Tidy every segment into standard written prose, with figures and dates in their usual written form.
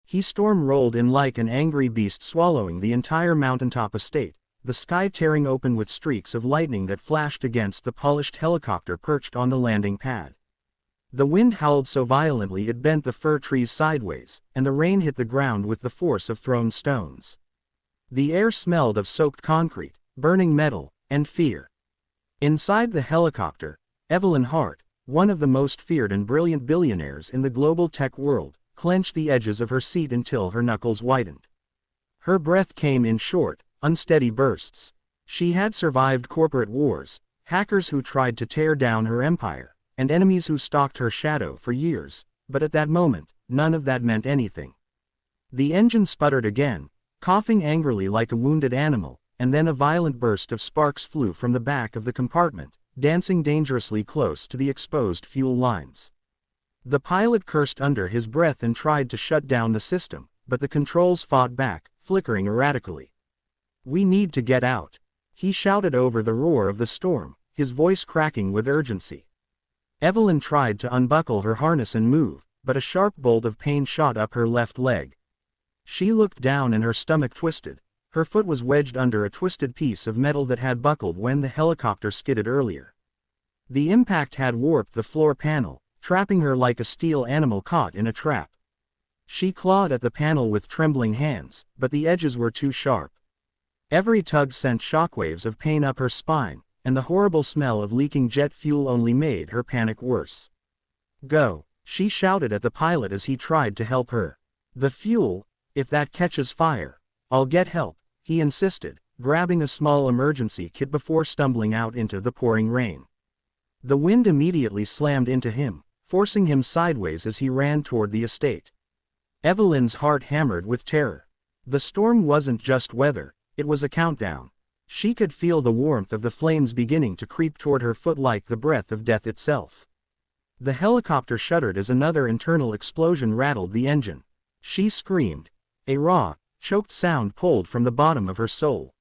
He storm rolled in like an angry beast, swallowing the entire mountaintop estate, the sky tearing open with streaks of lightning that flashed against the polished helicopter perched on the landing pad. The wind howled so violently it bent the fir trees sideways, and the rain hit the ground with the force of thrown stones. The air smelled of soaked concrete, burning metal, and fear. Inside the helicopter, Evelyn Hart, one of the most feared and brilliant billionaires in the global tech world, clenched the edges of her seat until her knuckles whitened. Her breath came in short, unsteady bursts. She had survived corporate wars, hackers who tried to tear down her empire, and enemies who stalked her shadow for years, but at that moment, none of that meant anything. The engine sputtered again, coughing angrily like a wounded animal, and then a violent burst of sparks flew from the back of the compartment, dancing dangerously close to the exposed fuel lines. The pilot cursed under his breath and tried to shut down the system, but the controls fought back, flickering erratically. "We need to get out," he shouted over the roar of the storm, his voice cracking with urgency. Evelyn tried to unbuckle her harness and move, but a sharp bolt of pain shot up her left leg. She looked down and her stomach twisted. Her foot was wedged under a twisted piece of metal that had buckled when the helicopter skidded earlier. The impact had warped the floor panel, trapping her like a steel animal caught in a trap. She clawed at the panel with trembling hands, but the edges were too sharp. Every tug sent shockwaves of pain up her spine, and the horrible smell of leaking jet fuel only made her panic worse. "Go," she shouted at the pilot as he tried to help her. "The fuel, if that catches fire, I'll get help," he insisted, grabbing a small emergency kit before stumbling out into the pouring rain. The wind immediately slammed into him, forcing him sideways as he ran toward the estate. Evelyn's heart hammered with terror. The storm wasn't just weather, it was a countdown. She could feel the warmth of the flames beginning to creep toward her foot like the breath of death itself. The helicopter shuddered as another internal explosion rattled the engine. She screamed. A raw, choked sound pulled from the bottom of her soul.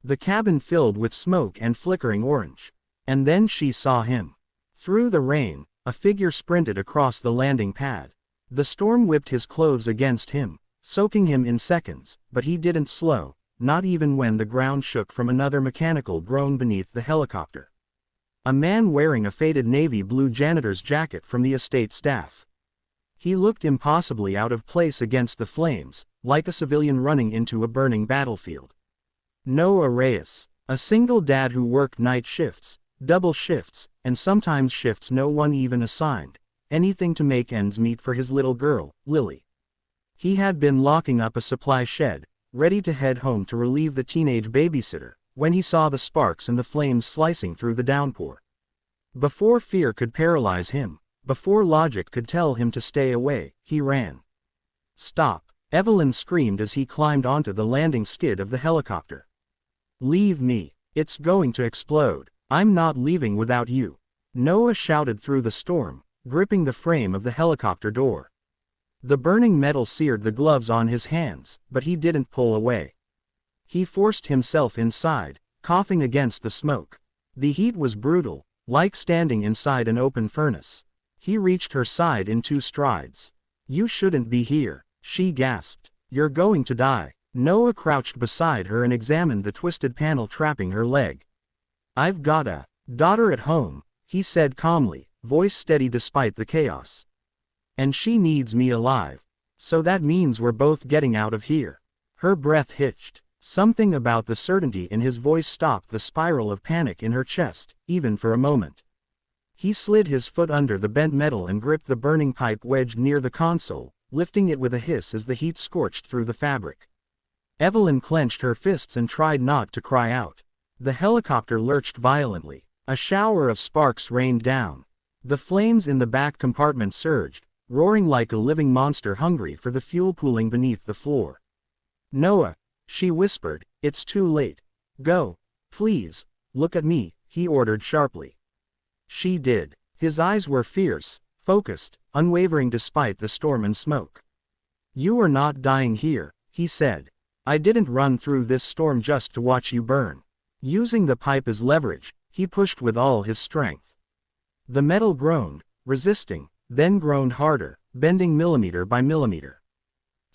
The cabin filled with smoke and flickering orange. And then she saw him. Through the rain, a figure sprinted across the landing pad. The storm whipped his clothes against him, soaking him in seconds, but he didn't slow, not even when the ground shook from another mechanical groan beneath the helicopter. A man wearing a faded navy blue janitor's jacket from the estate staff. He looked impossibly out of place against the flames, like a civilian running into a burning battlefield. Noah Reyes, a single dad who worked night shifts, double shifts, and sometimes shifts no one even assigned, anything to make ends meet for his little girl, Lily. He had been locking up a supply shed, ready to head home to relieve the teenage babysitter, when he saw the sparks and the flames slicing through the downpour. Before fear could paralyze him, before logic could tell him to stay away, he ran. "Stop," Evelyn screamed as he climbed onto the landing skid of the helicopter. "Leave me, it's going to explode. I'm not leaving without you," Noah shouted through the storm, gripping the frame of the helicopter door. The burning metal seared the gloves on his hands, but he didn't pull away. He forced himself inside, coughing against the smoke. The heat was brutal, like standing inside an open furnace. He reached her side in 2 strides. "You shouldn't be here," she gasped. "You're going to die." Noah crouched beside her and examined the twisted panel trapping her leg. "I've got a daughter at home," he said calmly, voice steady despite the chaos. "And she needs me alive. So that means we're both getting out of here." Her breath hitched. Something about the certainty in his voice stopped the spiral of panic in her chest, even for a moment. He slid his foot under the bent metal and gripped the burning pipe wedged near the console, lifting it with a hiss as the heat scorched through the fabric. Evelyn clenched her fists and tried not to cry out. The helicopter lurched violently. A shower of sparks rained down. The flames in the back compartment surged, roaring like a living monster hungry for the fuel pooling beneath the floor. "Noah," she whispered, "it's too late. Go. Please, look at me," he ordered sharply. She did. His eyes were fierce, focused, unwavering despite the storm and smoke. "You are not dying here," he said. "I didn't run through this storm just to watch you burn." Using the pipe as leverage, he pushed with all his strength. The metal groaned, resisting, then groaned harder, bending millimeter by millimeter.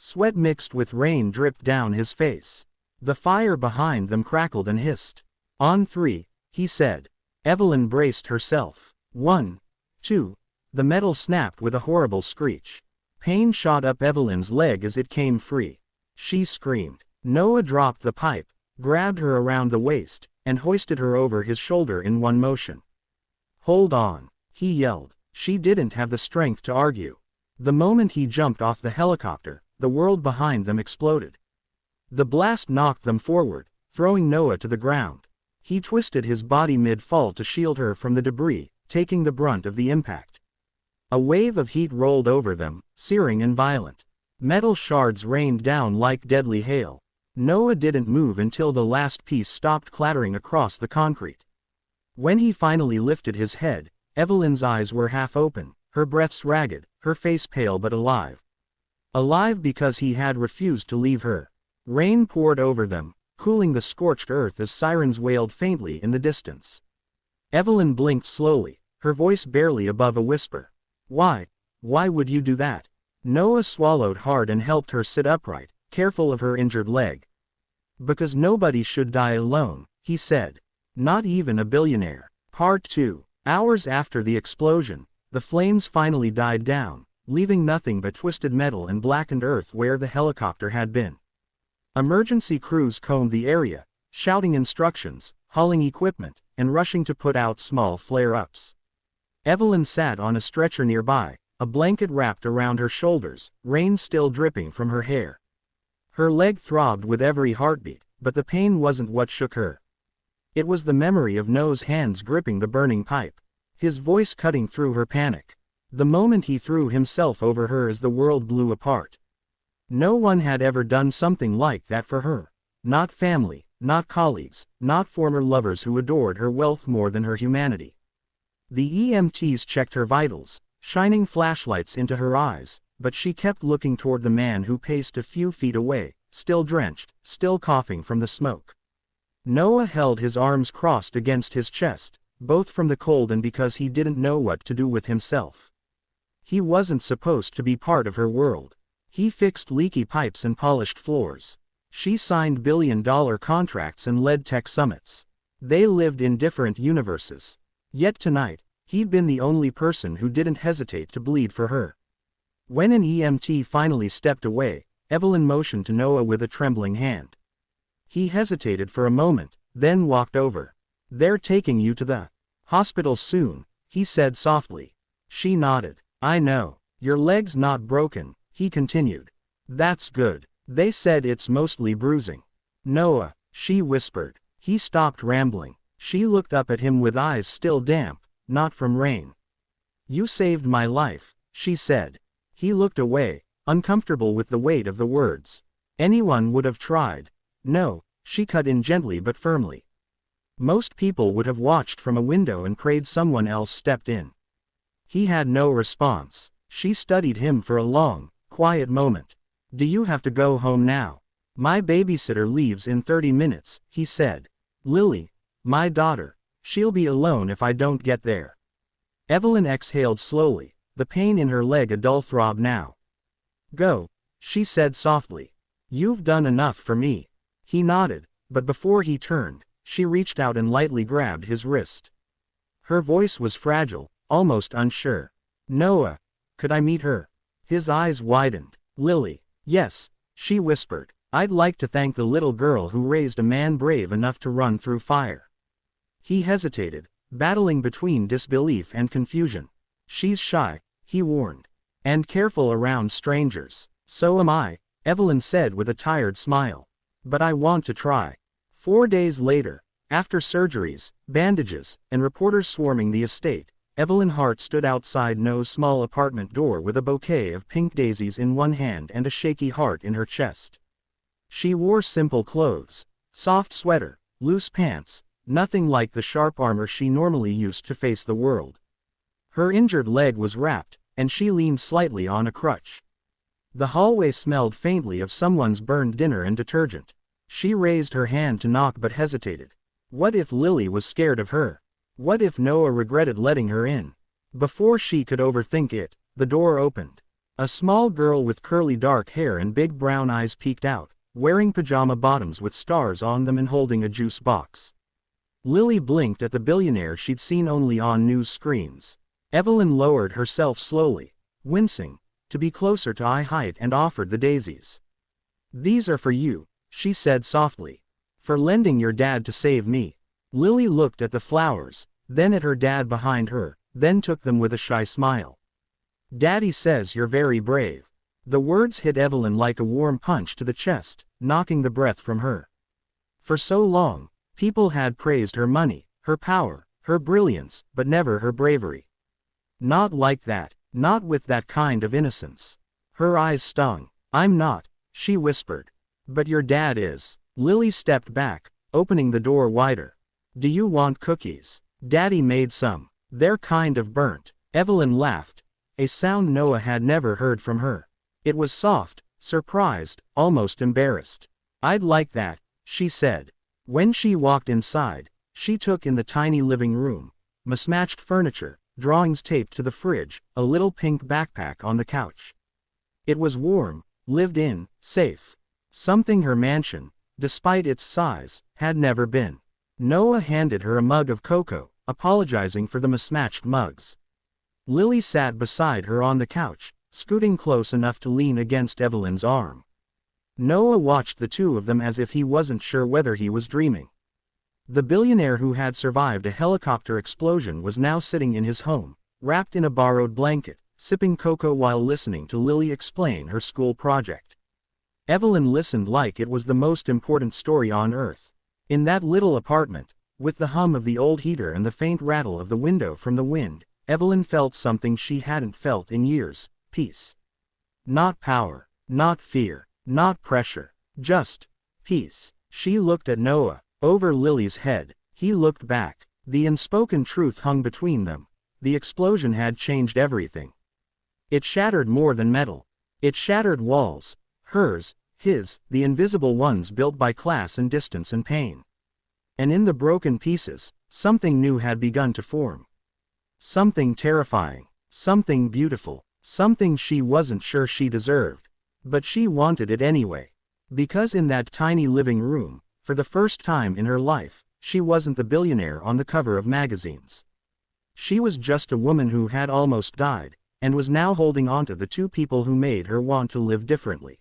Sweat mixed with rain dripped down his face. The fire behind them crackled and hissed. "On 3, he said. Evelyn braced herself. 1, 2. The metal snapped with a horrible screech. Pain shot up Evelyn's leg as it came free. She screamed. Noah dropped the pipe, grabbed her around the waist, and hoisted her over his shoulder in one motion. "Hold on," he yelled. She didn't have the strength to argue. The moment he jumped off the helicopter, the world behind them exploded. The blast knocked them forward, throwing Noah to the ground. He twisted his body mid-fall to shield her from the debris, taking the brunt of the impact. A wave of heat rolled over them, searing and violent. Metal shards rained down like deadly hail. Noah didn't move until the last piece stopped clattering across the concrete. When he finally lifted his head, Evelyn's eyes were half open, her breaths ragged, her face pale but alive. Alive because he had refused to leave her. Rain poured over them, cooling the scorched earth as sirens wailed faintly in the distance. Evelyn blinked slowly, her voice barely above a whisper. "Why? Why would you do that?" Noah swallowed hard and helped her sit upright, careful of her injured leg. "Because nobody should die alone," he said. "Not even a billionaire." Part 2. Hours after the explosion, the flames finally died down, leaving nothing but twisted metal and blackened earth where the helicopter had been. Emergency crews combed the area, shouting instructions, hauling equipment, and rushing to put out small flare-ups. Evelyn sat on a stretcher nearby, a blanket wrapped around her shoulders, rain still dripping from her hair. Her leg throbbed with every heartbeat, but the pain wasn't what shook her. It was the memory of Noah's hands gripping the burning pipe, his voice cutting through her panic. The moment he threw himself over her as the world blew apart. No one had ever done something like that for her. Not family, not colleagues, not former lovers who adored her wealth more than her humanity. The EMTs checked her vitals, shining flashlights into her eyes, but she kept looking toward the man who paced a few feet away, still drenched, still coughing from the smoke. Noah held his arms crossed against his chest, both from the cold and because he didn't know what to do with himself. He wasn't supposed to be part of her world. He fixed leaky pipes and polished floors. She signed billion-dollar contracts and led tech summits. They lived in different universes. Yet tonight, he'd been the only person who didn't hesitate to bleed for her. When an EMT finally stepped away, Evelyn motioned to Noah with a trembling hand. He hesitated for a moment, then walked over. "They're taking you to the hospital soon," he said softly. She nodded. "I know. Your leg's not broken," he continued. "That's good. They said it's mostly bruising." "Noah," she whispered. He stopped rambling. She looked up at him with eyes still damp, not from rain. "You saved my life," she said. He looked away, uncomfortable with the weight of the words. "Anyone would have tried." "No," she cut in gently but firmly. "Most people would have watched from a window and prayed someone else stepped in." He had no response. She studied him for a long, quiet moment. "Do you have to go home now?" "My babysitter leaves in 30 minutes, he said. "Lily, my daughter. She'll be alone if I don't get there." Evelyn exhaled slowly, the pain in her leg a dull throb now. "Go," she said softly. "You've done enough for me." He nodded, but before he turned, she reached out and lightly grabbed his wrist. Her voice was fragile, almost unsure. "Noah, could I meet her?" His eyes widened. "Lily." "Yes," she whispered. "I'd like to thank the little girl who raised a man brave enough to run through fire." He hesitated, battling between disbelief and confusion. "She's shy," he warned. "And careful around strangers." "So am I," Evelyn said with a tired smile. "But I want to try." 4 days later, after surgeries, bandages, and reporters swarming the estate, Evelyn Hart stood outside Noah's small apartment door with a bouquet of pink daisies in one hand and a shaky heart in her chest. She wore simple clothes, soft sweater, loose pants, nothing like the sharp armor she normally used to face the world. Her injured leg was wrapped, and she leaned slightly on a crutch. The hallway smelled faintly of someone's burned dinner and detergent. She raised her hand to knock but hesitated. What if Lily was scared of her? What if Noah regretted letting her in? Before she could overthink it, the door opened. A small girl with curly dark hair and big brown eyes peeked out, wearing pajama bottoms with stars on them and holding a juice box. Lily blinked at the billionaire she'd seen only on news screens. Evelyn lowered herself slowly, wincing, to be closer to eye height and offered the daisies. "These are for you," she said softly. "For lending your dad to save me." Lily looked at the flowers, then at her dad behind her, then took them with a shy smile. "Daddy says you're very brave." The words hit Evelyn like a warm punch to the chest, knocking the breath from her. For so long, people had praised her money, her power, her brilliance, but never her bravery. Not like that, not with that kind of innocence. Her eyes stung. "I'm not," she whispered. "But your dad is." Lily stepped back, opening the door wider. "Do you want cookies? Daddy made some. They're kind of burnt." Evelyn laughed, a sound Noah had never heard from her. It was soft, surprised, almost embarrassed. "I'd like that," she said. When she walked inside, she took in the tiny living room, mismatched furniture, drawings taped to the fridge, a little pink backpack on the couch. It was warm, lived in, safe. Something her mansion, despite its size, had never been. Noah handed her a mug of cocoa, apologizing for the mismatched mugs. Lily sat beside her on the couch, scooting close enough to lean against Evelyn's arm. Noah watched the two of them as if he wasn't sure whether he was dreaming. The billionaire who had survived a helicopter explosion was now sitting in his home, wrapped in a borrowed blanket, sipping cocoa while listening to Lily explain her school project. Evelyn listened like it was the most important story on earth. In that little apartment, with the hum of the old heater and the faint rattle of the window from the wind, Evelyn felt something she hadn't felt in years: peace. Not power, not fear, not pressure, just peace. She looked at Noah, over Lily's head. He looked back. The unspoken truth hung between them. The explosion had changed everything. It shattered more than metal. It shattered walls, hers, his, the invisible ones built by class and distance and pain. And in the broken pieces, something new had begun to form. Something terrifying, something beautiful, something she wasn't sure she deserved. But she wanted it anyway. Because in that tiny living room, for the first time in her life, she wasn't the billionaire on the cover of magazines. She was just a woman who had almost died, and was now holding onto the two people who made her want to live differently.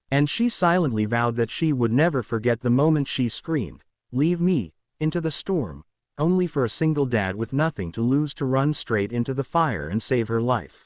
And she silently vowed that she would never forget the moment she screamed, "Leave me," into the storm, only for a single dad with nothing to lose to run straight into the fire and save her life.